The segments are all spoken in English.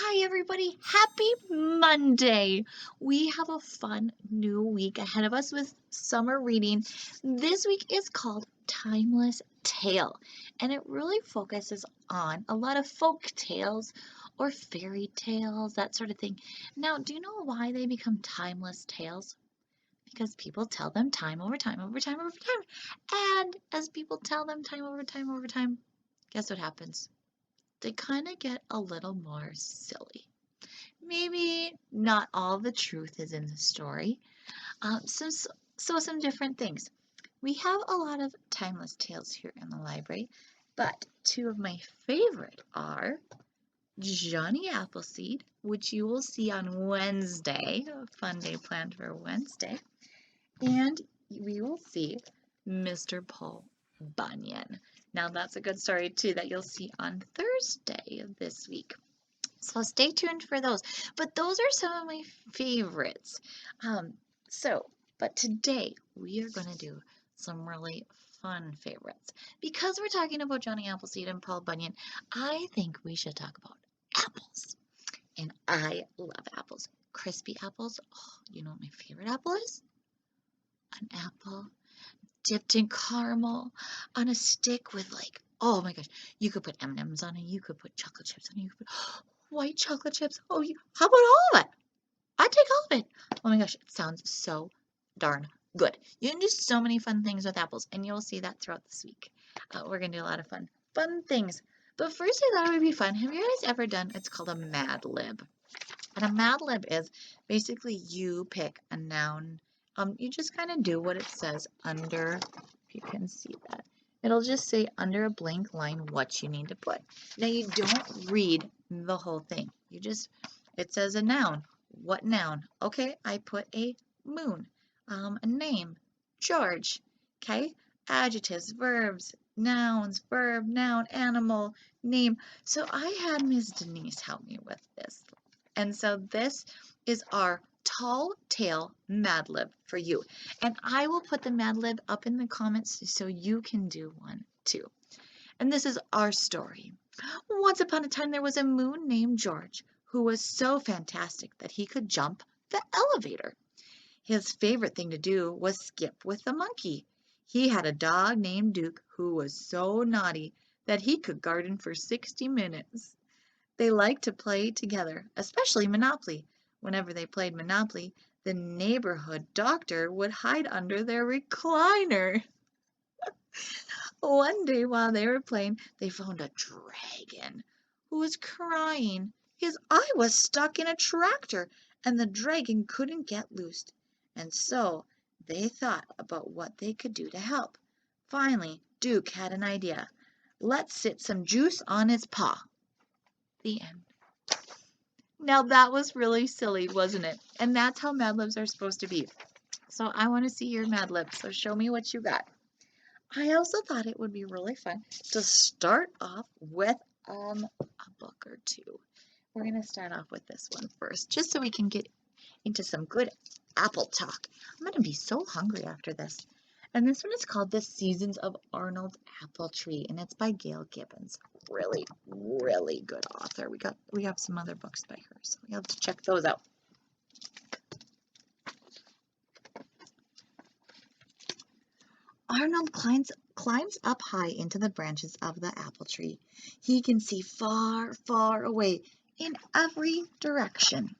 Hi, everybody. Happy Monday. We have a fun new week ahead of us with summer reading. This week is called Timeless Tale, and it really focuses on a lot of folk tales or fairy tales, that sort of thing. Now, do you know why they become timeless tales? Because people tell them time over time over time over time. And as people tell them time over time over time, guess what happens? They kind of get a little more silly. Maybe not all the truth is in the story. Some different things. We have a lot of timeless tales here in the library, but two of my favorite are Johnny Appleseed, which you will see on Wednesday, a fun day planned for Wednesday, and we will see Mr. Paul Bunyan. Now that's a good story too that you'll see on Thursday of this week. So stay tuned for those. But those are some of my favorites. Um, but today we are going to do some really fun favorites. Because we're talking about Johnny Appleseed and Paul Bunyan, I think we should talk about apples. And I love apples. Crispy apples. Oh, you know what my favorite apple is? An apple dipped in caramel on a stick with oh my gosh, you could put M&Ms on it, you could put chocolate chips on it, you could put white chocolate chips. Oh, how about all of it? I'd take all of it. Oh my gosh, it sounds so darn good. You can do so many fun things with apples, and you'll see that throughout this week. We're going to do a lot of fun things. But first, I thought it would be fun. Have you guys ever done, it's called a Mad Lib. And a Mad Lib is basically you pick a noun. You just kind of do what it says under, if you can see that. It'll just say under a blank line what you need to put. Now you don't read the whole thing. It says a noun. What noun? Okay, I put a moon. A name, George. Okay, adjectives, verbs, nouns, verb, noun, animal, name. So I had Ms. Denise help me with this. And so this is our tall tale Mad Lib for you. And I will put the Mad Lib up in the comments so you can do one too. And this is our story. Once upon a time there was a moon named George who was so fantastic that he could jump the elevator. His favorite thing to do was skip with the monkey. He had a dog named Duke who was so naughty that he could garden for 60 minutes. They liked to play together, especially Monopoly. Whenever they played Monopoly, the neighborhood doctor would hide under their recliner. One day while they were playing, they found a dragon who was crying. His eye was stuck in a tractor, and the dragon couldn't get loose. And so they thought about what they could do to help. Finally, Duke had an idea. Let's sit some juice on his paw. The end. Now that was really silly, wasn't it? And that's how Mad Libs are supposed to be. So I want to see your Mad Libs, so show me what you got. I also thought it would be really fun to start off with a book or two. We're going to start off with this one first, just so we can get into some good apple talk. I'm going to be so hungry after this. And this one is called The Seasons of Arnold Apple Tree, and it's by Gail Gibbons. Really, really good author. We have some other books by her, so we have to check those out. Arnold climbs up high into the branches of the apple tree. He can see far, far away in every direction.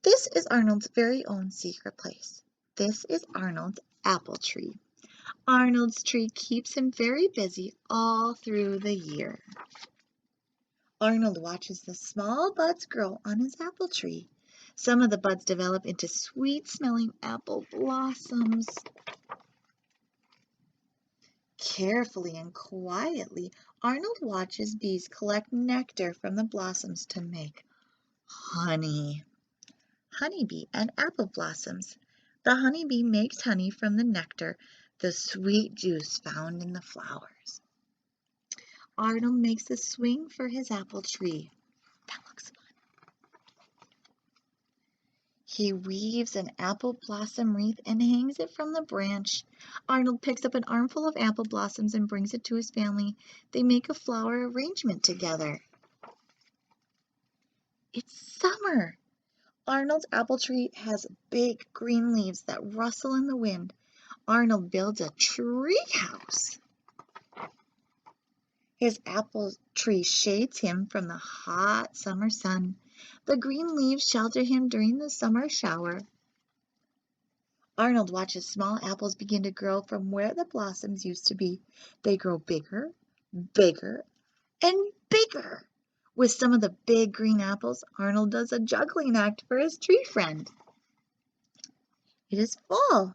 This is Arnold's very own secret place. This is Arnold's apple tree. Arnold's tree keeps him very busy all through the year. Arnold watches the small buds grow on his apple tree. Some of the buds develop into sweet-smelling apple blossoms. Carefully and quietly, Arnold watches bees collect nectar from the blossoms to make honey. Honeybee and apple blossoms. The honeybee makes honey from the nectar, the sweet juice found in the flowers. Arnold makes a swing for his apple tree. That looks fun. He weaves an apple blossom wreath and hangs it from the branch. Arnold picks up an armful of apple blossoms and brings it to his family. They make a flower arrangement together. It's summer. Arnold's apple tree has big green leaves that rustle in the wind. Arnold builds a tree house. His apple tree shades him from the hot summer sun. The green leaves shelter him during the summer shower. Arnold watches small apples begin to grow from where the blossoms used to be. They grow bigger, bigger, and bigger. With some of the big green apples, Arnold does a juggling act for his tree friend. It is fall.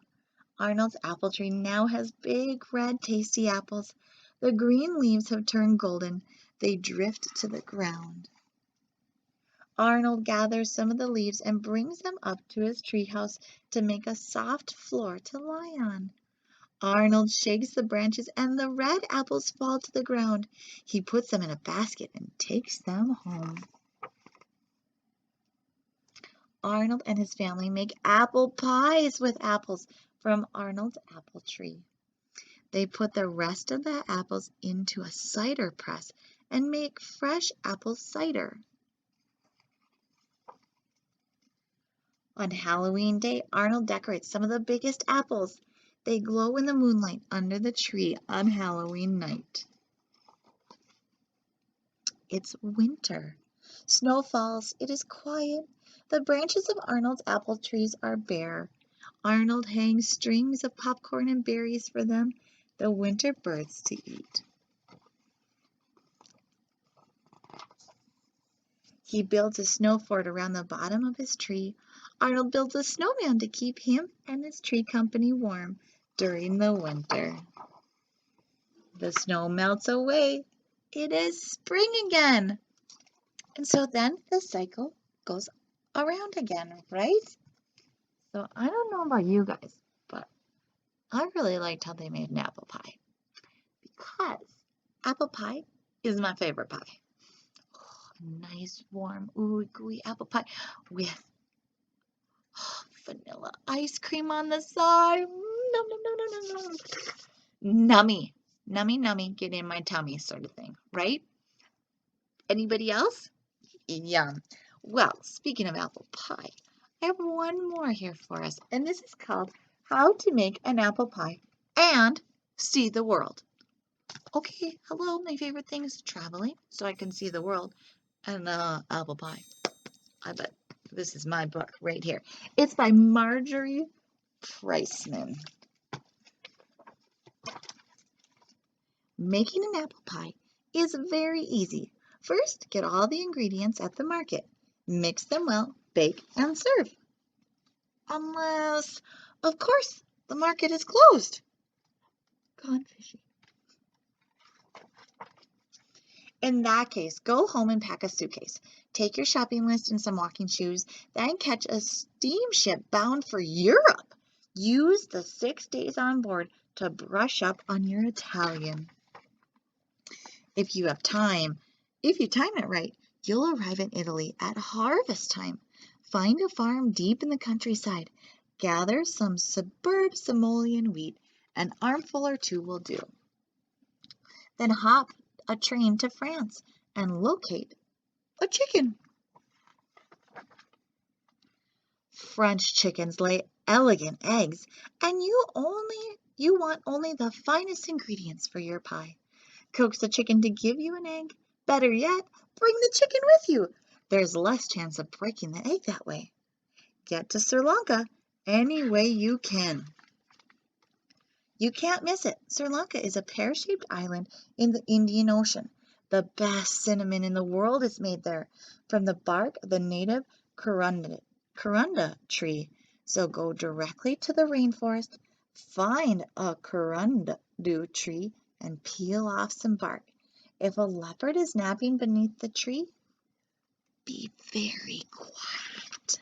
Arnold's apple tree now has big, red, tasty apples. The green leaves have turned golden. They drift to the ground. Arnold gathers some of the leaves and brings them up to his treehouse to make a soft floor to lie on. Arnold shakes the branches and the red apples fall to the ground. He puts them in a basket and takes them home. Arnold and his family make apple pies with apples from Arnold's apple tree. They put the rest of the apples into a cider press and make fresh apple cider. On Halloween Day, Arnold decorates some of the biggest apples. They glow in the moonlight under the tree on Halloween night. It's winter. Snow falls. It is quiet. The branches of Arnold's apple trees are bare. Arnold hangs strings of popcorn and berries for them, the winter birds to eat. He builds a snow fort around the bottom of his tree. Arnold builds a snowman to keep him and his tree company warm during the winter. The snow melts away. It is spring again. And so then the cycle goes around again, right? So I don't know about you guys, but I really liked how they made an apple pie because apple pie is my favorite pie. A nice, warm, ooey gooey apple pie with vanilla ice cream on the side. Nom, nom, nom, nom, nom, nom. Nummy, nummy, nummy, get in my tummy sort of thing, right? Anybody else? Yum. Well, speaking of apple pie, I have one more here for us, and this is called How to Make an Apple Pie and See the World. Okay, hello, my favorite thing is traveling so I can see the world and apple pie. I bet this is my book right here. It's by Marjorie Priceman. Making an apple pie is very easy. First, get all the ingredients at the market. Mix them well, bake, and serve. Unless, of course, the market is closed. Gone fishing. In that case, go home and pack a suitcase. Take your shopping list and some walking shoes, then catch a steamship bound for Europe. Use the 6 days on board to brush up on your Italian. If you time it right, you'll arrive in Italy at harvest time. Find a farm deep in the countryside. Gather some superb simoleon wheat. An armful or two will do. Then hop a train to France and locate a chicken. French chickens lay elegant eggs, and you want only the finest ingredients for your pie. Coax the chicken to give you an egg. Better yet, bring the chicken with you. There's less chance of breaking the egg that way. Get to Sri Lanka any way you can. You can't miss it. Sri Lanka is a pear-shaped island in the Indian Ocean. The best cinnamon in the world is made there from the bark of the native corunda tree. So go directly to the rainforest, find a corunda tree, and peel off some bark. If a leopard is napping beneath the tree, be very quiet.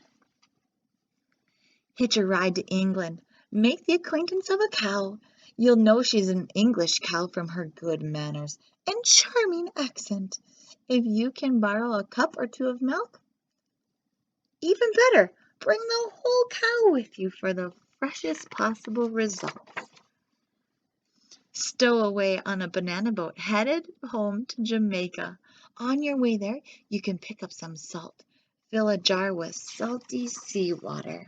Hitch a ride to England. Make the acquaintance of a cow. You'll know she's an English cow from her good manners and charming accent. If you can borrow a cup or two of milk, even better. Bring the whole cow with you for the freshest possible results. Stow away on a banana boat headed home to Jamaica. On your way there, you can pick up some salt, Fill a jar with salty seawater.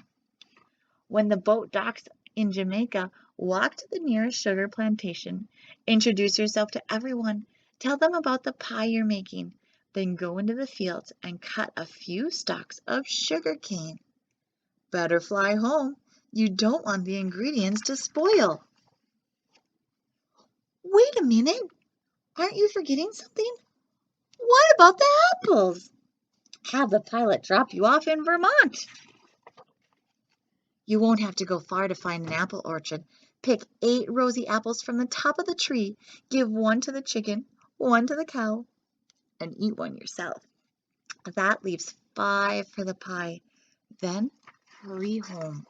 When the boat docks in Jamaica, walk to the nearest sugar plantation. Introduce yourself to everyone. Tell them about the pie you're making. Then go into the fields and cut a few stalks of sugar cane. Better fly home. You don't want the ingredients to spoil. Wait a minute. Aren't you forgetting something? What about the apples? Have the pilot drop you off in Vermont. You won't have to go far to find an apple orchard. Pick 8 rosy apples from the top of the tree. Give 1 to the chicken, 1 to the cow, and eat 1 yourself. That leaves 5 for the pie. Then hurry home.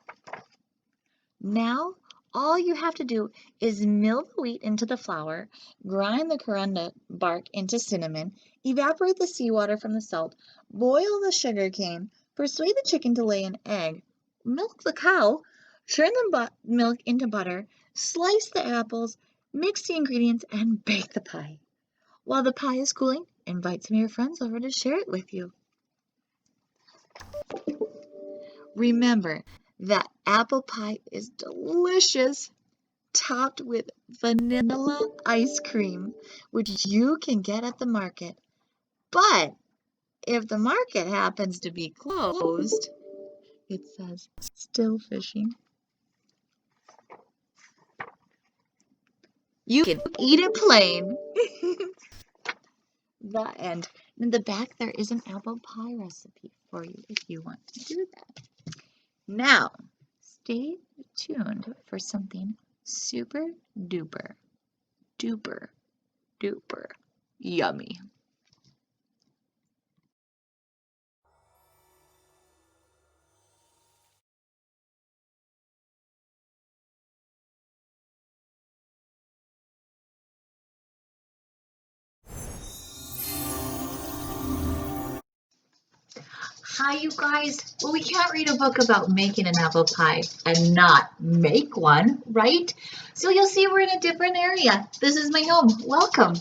Now, all you have to do is mill the wheat into the flour, grind the corunda bark into cinnamon, evaporate the seawater from the salt, boil the sugar cane, persuade the chicken to lay an egg, milk the cow, turn the milk into butter, slice the apples, mix the ingredients, and bake the pie. While the pie is cooling, invite some of your friends over to share it with you. Remember that apple pie is delicious, topped with vanilla ice cream, which you can get at the market. But if the market happens to be closed, it says still fishing. You can eat it plain. The end. In the back, there is an apple pie recipe for you if you want to do that. Now, stay tuned for something super duper, duper, duper yummy. Hi, you guys. Well, we can't read a book about making an apple pie and not make one, right? So you'll see we're in a different area. This is my home. Welcome.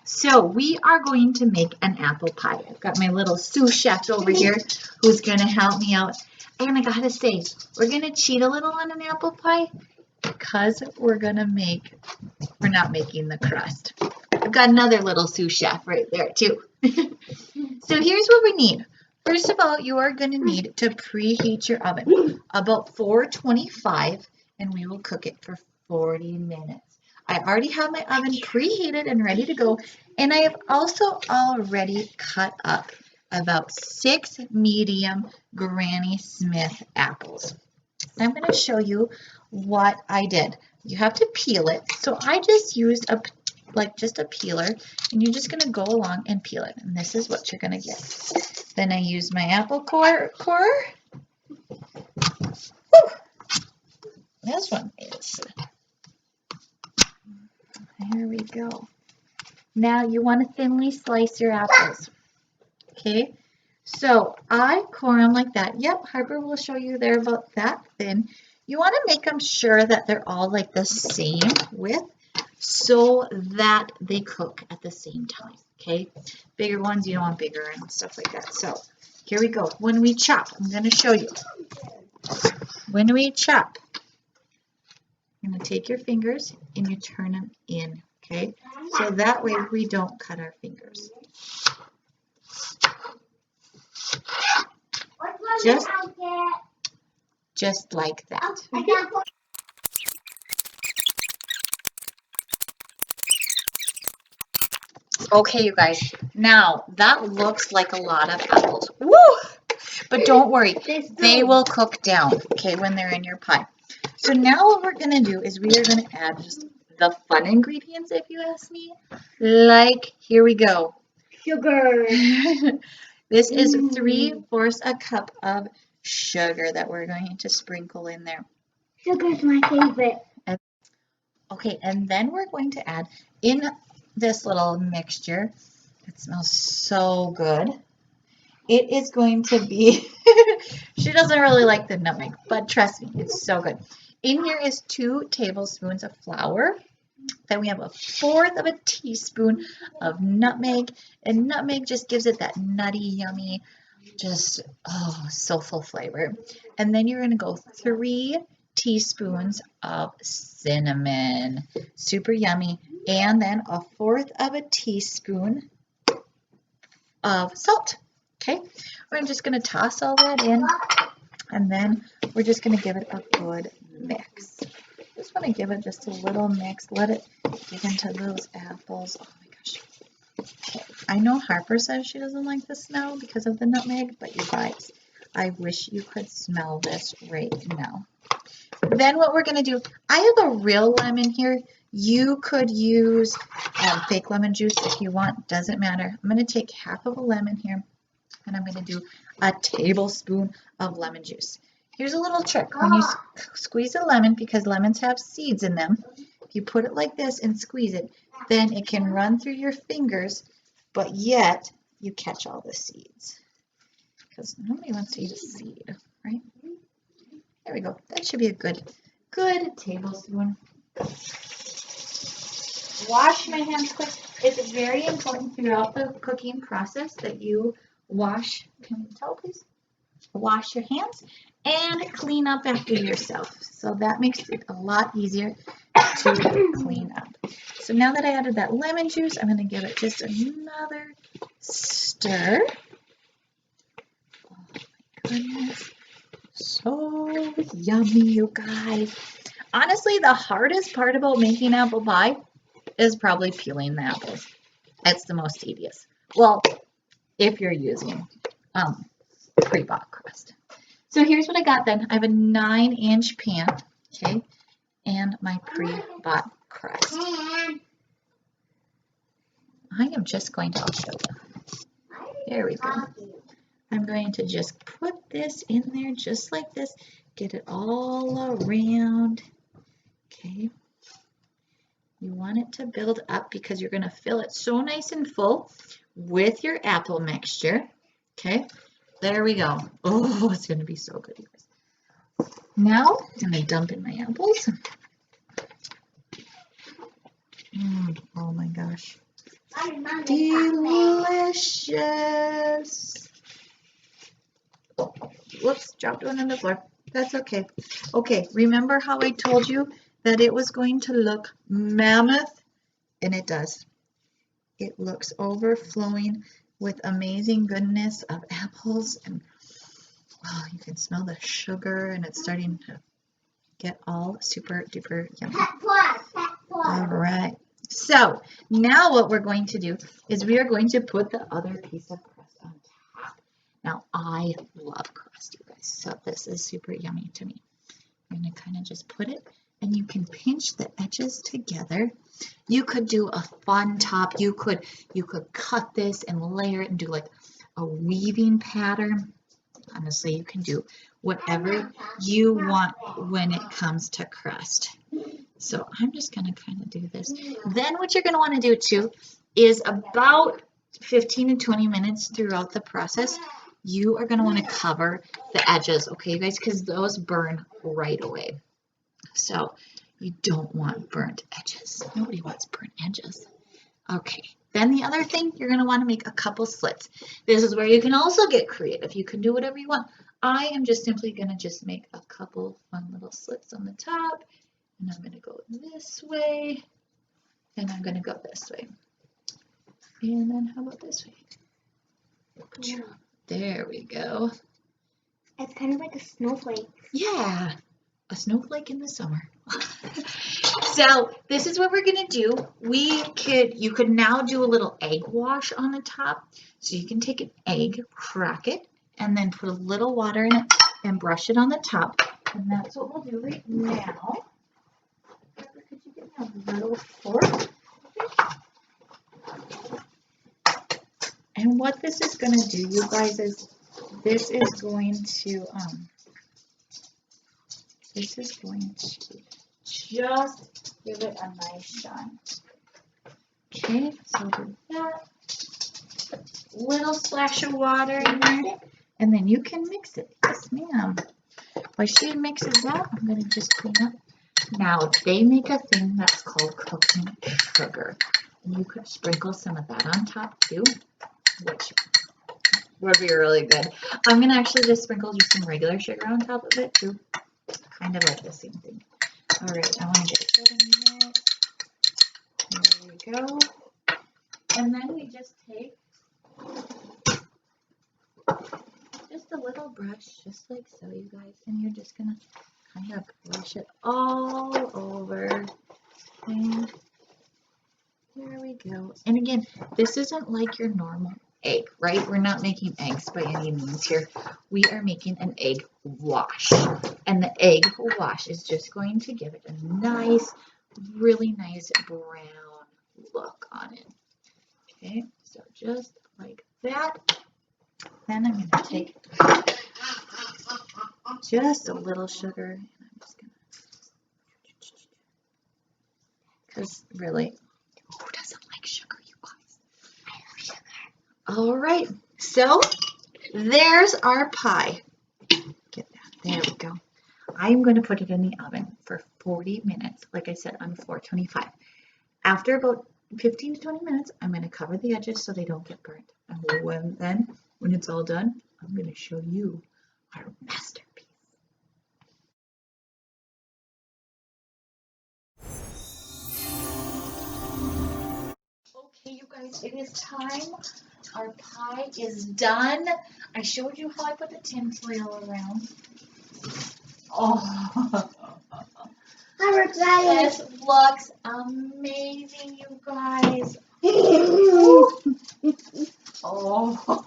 So we are going to make an apple pie. I've got my little sous chef over here who's going to help me out. And I gotta say, we're going to cheat a little on an apple pie because we're not making the crust. I've got another little sous chef right there too. So here's what we need. First of all, you are going to need to preheat your oven about 425, and we will cook it for 40 minutes. I already have my oven preheated and ready to go, and I have also already cut up about 6 medium Granny Smith apples. I'm going to show you what I did. You have to peel it, so I just used just a peeler, and you're just going to go along and peel it, and this is what you're going to get. Then I use my apple core. Whew. This one is. Here we go. Now you want to thinly slice your apples. Okay, so I core them like that. Yep, Harper will show you they're about that thin. You want to make them sure that they're all like the same width so that they cook at the same time. Okay, bigger ones you don't want bigger and stuff like that. So here we go. When we chop, I'm going to show you. When we chop, you're going to take your fingers and you turn them in. Okay, so that way we don't cut our fingers. Just like that. Okay, you guys, now that looks like a lot of apples. Woo! But don't worry, they will cook down, okay, when they're in your pie. So now what we're going to do is we are going to add just the fun ingredients, if you ask me. Like, here we go. Sugar. This is 3/4 a cup of sugar that we're going to sprinkle in there. Sugar's my favorite. Okay, and then we're going to add in this little mixture. It smells so good. It is going to be, she doesn't really like the nutmeg, but trust me, it's so good. In here is 2 tablespoons of flour. Then we have 1/4 of a teaspoon of nutmeg, and nutmeg just gives it that nutty, yummy Just, oh, so full flavor. And then you're going to go 3 teaspoons of cinnamon. Super yummy. And then a fourth of a teaspoon of salt. Okay, we're just going to toss all that in, and then we're just going to give it a good mix. Just want to give it just a little mix. Let it get into those apples. Oh my gosh. Okay. I know Harper says she doesn't like the smell because of the nutmeg, but you guys, I wish you could smell this right now. Then what we're going to do, I have a real lemon here. You could use fake lemon juice if you want, doesn't matter. I'm going to take half of a lemon here, and I'm going to do a tablespoon of lemon juice. Here's a little trick. When you squeeze a lemon, because lemons have seeds in them, if you put it like this and squeeze it, then it can run through your fingers, but yet you catch all the seeds. Because nobody wants to eat a seed, right? There we go. That should be a good tablespoon. Wash my hands quick. It's very important throughout the cooking process that you wash, can you tell please? Wash your hands and clean up after yourself. So that makes it a lot easier to clean up. So now that I added that lemon juice, I'm going to give it just another stir. Oh my goodness. So yummy, you guys. Honestly, the hardest part about making apple pie is probably peeling the apples. It's the most tedious. Well, if you're using pre-bought crust. So here's what I got then. I have a 9-inch pan, okay, and my pre-bought crust. I am just going to, I'll show you. There we go. I'm going to just put this in there just like this. Get it all around. Okay. You want it to build up because you're going to fill it so nice and full with your apple mixture. Okay. There we go. Oh, it's going to be so good, you guys. Now I'm going to dump in my apples. Oh my gosh. Delicious. Whoops, dropped one on the floor. That's okay. Okay, remember how I told you that it was going to look mammoth? And it does. It looks overflowing with amazing goodness of apples, and oh, you can smell the sugar, and it's starting to get all super duper yummy. All right. So now what we're going to do is we are going to put the other piece of crust on top. Now I love crust, you guys, so this is super yummy to me. I'm going to kind of just put it, and you can pinch the edges together. You could do a fun top. You could cut this and layer it and do like a weaving pattern. Honestly, you can do whatever you want when it comes to crust. So I'm just going to kind of do this. Then what you're going to want to do too is about 15 to 20 minutes throughout the process, you are going to want to cover the edges, okay, you guys, because those burn right away. So you don't want burnt edges. Nobody wants burnt edges. Okay, then the other thing, you're going to want to make a couple slits. This is where you can also get creative. You can do whatever you want. I am just simply going to just make a couple fun little slits on the top. And I'm going to go this way. And I'm going to go this way. And then how about this way? There we go. It's kind of like a snowflake. Yeah, a snowflake in the summer. So this is what we're going to do. You could now do a little egg wash on the top. So you can take an egg, crack it, and then put a little water in it and brush it on the top. And that's what we'll do right now. Could you get me a little fork? And what this is going to do, you guys, is this is going to just give it a nice shine. Okay, so do that. Little splash of water in there, and then you can mix it. Yes, ma'am. While she mixes that, I'm going to just clean up. Now, they make a thing that's called cooking sugar. And you could sprinkle some of that on top too, which would be really good. I'm gonna actually just sprinkle just some regular sugar on top of it too. Kind of like the same thing. All right, I want to get it set in there. There we go. And then we just take just a little brush, just like so, you guys, and you're just gonna kind of brush it all over. And there we go. And again, this isn't like your normal egg, right? We're not making eggs by any means here. We are making an egg wash. And the egg wash is just going to give it a nice, really nice brown look on it. Okay, so just like that. Then I'm going to take just a little sugar. And I'm just going to, because really, who doesn't like sugar, you guys? I love sugar. All right, so there's our pie. Get that, there we go. I'm going to put it in the oven for 40 minutes, like I said, on 425. After about 15 to 20 minutes, I'm going to cover the edges so they don't get burnt. And when it's all done, I'm going to show you our masterpiece. Okay, you guys, it is time. Our pie is done. I showed you how I put the tin foil around. Oh, this looks amazing, you guys. Oh,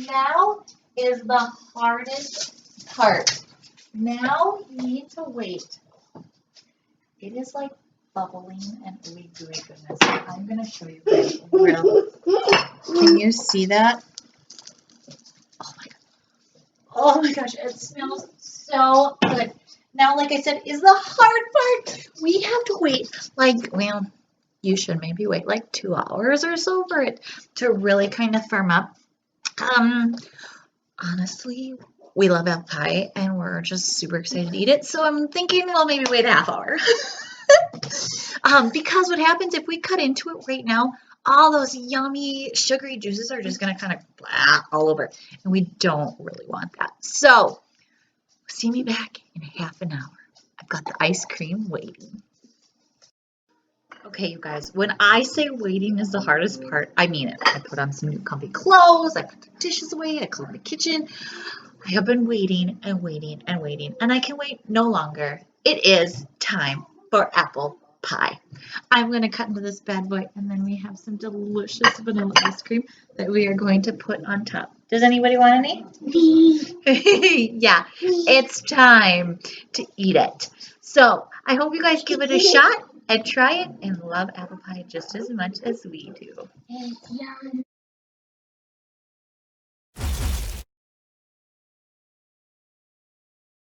now is the hardest part. Now you need to wait. It is like bubbling and ooey gooey goodness. I'm going to show you guys real. Can you see that? Oh my god. Oh my gosh, it smells so good. Now, like I said, is the hard part. We have to wait like, well, you should maybe wait like 2 hours or so for it to really kind of firm up. Honestly, we love apple pie and we're just super excited to eat it. So I'm thinking, well, maybe wait a half hour. Because what happens if we cut into it right now, all those yummy sugary juices are just going to kind of all over. And we don't really want that. So see me back in half an hour. I've got the ice cream waiting. Okay, you guys, when I say waiting is the hardest part, I mean it. I put on some new comfy clothes, I put the dishes away, I clean the kitchen. I have been waiting and waiting and waiting, and I can wait no longer. It is time for apple pie. I'm going to cut into this bad boy, and then we have some delicious vanilla ice cream that we are going to put on top. Does anybody want any? Yeah, it's time to eat it. So I hope you guys give it a shot and try it and love apple pie just as much as we do. It's yum.